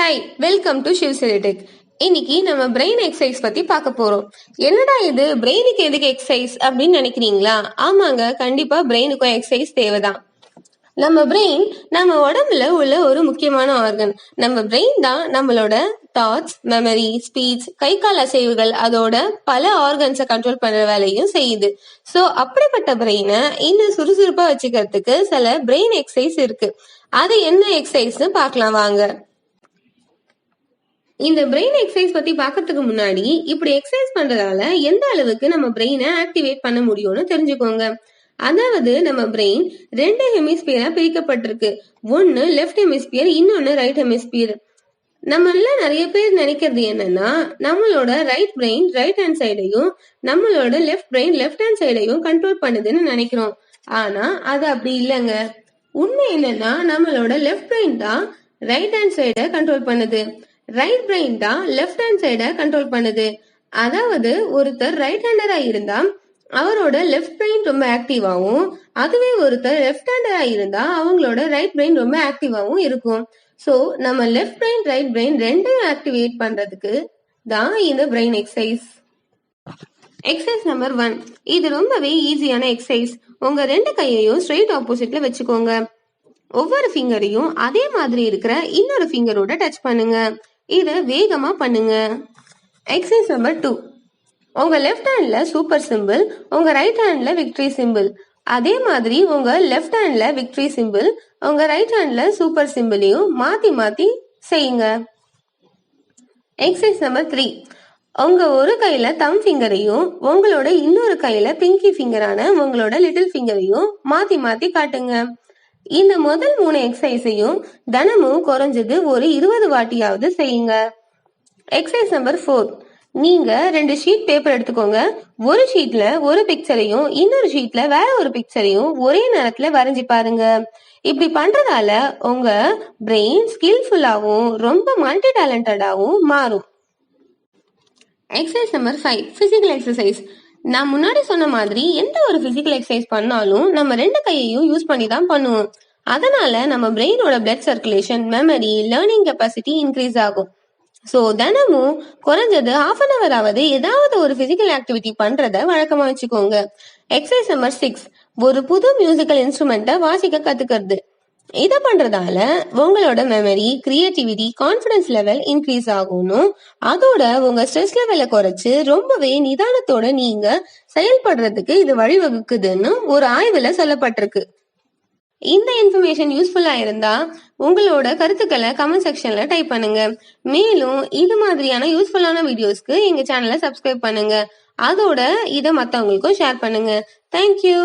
Hi, welcome to சிவசிரிடெக். இன்னைக்கு நம்ம brain exercise பத்தி பார்க்க போறோம். என்னடா இது பிரெயினுக்கு எதுக்கு எக்ஸசைஸ் அப்படின்னு நினைக்கிறீங்களா? ஆமாங்க, கண்டிப்பா பிரெயினுக்கும் எக்ஸசைஸ் தேவைதான். நம்ம பிரெயின் நம்ம உடம்புல உள்ள ஒரு முக்கியமான ஆர்கன். நம்ம பிரெயின் தான் நம்மளோட தாட்ஸ், மெமரி, ஸ்பீச், கை கால் அசைவுகள், அதோட பல ஆர்கன்ஸை கண்ட்ரோல் பண்ற வேலையும் செய்யுது. ஸோ அப்படிப்பட்ட பிரெயினை இன்னும் சுறுசுறுப்பா வச்சுக்கிறதுக்கு சில பிரெயின் எக்ஸசைஸ் இருக்கு. அது என்ன எக்ஸசைஸ்னு பார்க்கலாம் வாங்க. இந்த பிரெயின் எக்ஸசைஸ் பத்தி பாக்கிறதுக்கு முன்னாடி இப்படி எக்ஸசைஸ் பண்றதால எந்த அளவுக்கு நம்ம பிரெயினை ஆக்டிவேட் பண்ண முடியும்னு தெரிஞ்சுக்கோங்க. அதாவது நம்ம பிரெயின் 2 ஹெமிஸ்பியரா பிரிக்கப்பட்டிருக்கு. ஒன்னு லெஃப்ட் ஹெமிஸ்பியர், இன்னொன்னு ரைட் ஹெமிஸ்பியர். நம்மள நிறைய பேர் நினைக்கிறது என்னன்னா, நம்மளோட ரைட் பிரெயின் ரைட் ஹேண்ட் சைடையும் நம்மளோட லெஃப்ட் பிரெயின் லெஃப்ட் ஹேண்ட் சைடையும் கண்ட்ரோல் பண்ணுதுன்னு நினைக்கிறோம். ஆனா அது அப்படி இல்லைங்க. உண்மை என்னன்னா, நம்மளோட லெஃப்ட் பிரெயின் தான் ரைட் ஹேண்ட் சைடை கண்ட்ரோல் பண்ணுது, ரைட் பிரெயின் தான் லெஃப்ட் ஹேண்ட் சைட கண்ட்ரோல் பண்ணுது. அதாவது ஒருத்தர் ரைட் ஹேண்டரா இருந்தா அவரோட லெஃப்ட் பிரெயின் ரொம்ப ஆக்டிவாவும், அதுவே ஒருத்தர் லெஃப்ட் ஹேண்டரா இருந்தா அவங்களோட ரைட் பிரெயின் ரொம்ப ஆக்டிவாவும் இருக்கும். சோ நம்ம லெஃப்ட் பிரெயின் ரைட் பிரெயின் ரெண்டையும் ஆக்டிவேட் பண்றதுக்கு தான் இந்த பிரெயின் எக்ஸசைஸ். Exercise number 1. இது ரொம்பவே ஈஸியான எக்ஸசைஸ். உங்க 2 கையையும் ஸ்ட்ரெயிட் ஆப்போசிட்ல வச்சுக்கோங்க. ஒவ்வொரு ஃபிங்கரையும் அதே மாதிரி இருக்கிற இன்னொரு ஃபிங்கரோட டச் பண்ணுங்க. இத வேகமா பண்ணுங்க. Exercise number 2. உங்க லெஃப்ட் ஹேண்ட்ல சூப்பர் சிம்பிள், உங்க ரைட் ஹேண்ட்ல விக்டரி சிம்பிள். அதே மாதிரி உங்க லெஃப்ட் ஹேண்ட்ல விக்டரி சிம்பிள், உங்க ரைட் ஹேண்ட்ல சூப்பர் சிம்பிளையும் மாத்தி மாத்தி செய்யுங்க. Exercise number 3. உங்க ஒரு கையில தம் ஃபிங்கரையும் உங்களோட இன்னொரு கையில பிங்கி ஃபிங்கரான உங்களோட லிட்டில் ஃபிங்கரையும் மாத்தி மாத்தி காட்டுங்க. இந்த முதல் 3 எக்ஸசைஸையும் தினமும் குறைஞ்சது ஒரு 20 வாட்டியாவது செய்யுங்க. Exercise number 4. நீங்க 2 ஷீட் பேப்பர் எடுத்துக்கோங்க. ஒரு ஷீட்ல ஒரு பிக்சரையும் இன்னொரு ஷீட்ல வேற ஒரு பிக்சரையும் ஒரே நேரத்துல வரைஞ்சி பாருங்க. இப்படி பண்றதால உங்க பிரெயின் ஸ்கில்ஃபுல்லாவும் ரொம்ப மல்டி டேலண்டடாவும் மாறும். Exercise number 5. Physical exercise. நான் முன்னாடி சொன்ன மாதிரி எந்த ஒரு பிசிக்கல் எக்ஸசைஸ் பண்ணாலும் நம்ம 2 கையையும் யூஸ் பண்ணி தான் பண்ணுவோம். அதனால நம்ம பிரெயினோட blood circulation, memory, learning capacity increase ஆகும். ஸோ தினமும் குறைஞ்சது 1/2 hour ஆவது ஏதாவது ஒரு பிசிக்கல் ஆக்டிவிட்டி பண்றத வழக்கமா வச்சுக்கோங்க. Exercise number 6. ஒரு புது மியூசிக்கல் இன்ஸ்ட்ருமெண்ட்டை வாசிக்க கத்துக்கிறது. இத பண்றதால உங்களோட memory, creativity, confidence level increase ஆகணும். அதோட உங்க ஸ்ட்ரெஸ் லெவலை குறைச்சு ரொம்பவே நிதானத்தோட நீங்க செயல்படுறதுக்கு இது வழிவகுக்குதுன்னு ஒரு ஆய்வுல சொல்லப்பட்டிருக்கு. இந்த இன்ஃபர்மேஷன் யூஸ்ஃபுல்லா இருந்தா உங்களோட கருத்துக்களை கமெண்ட் செக்ஷன்ல டைப் பண்ணுங்க. மேலும் இது மாதிரியான யூஸ்ஃபுல்லான வீடியோஸ்க்கு எங்க சேனலை சப்ஸ்கிரைப் பண்ணுங்க. அதோட இதை மத்தவங்களுக்கும் ஷேர் பண்ணுங்க. தேங்க்யூ.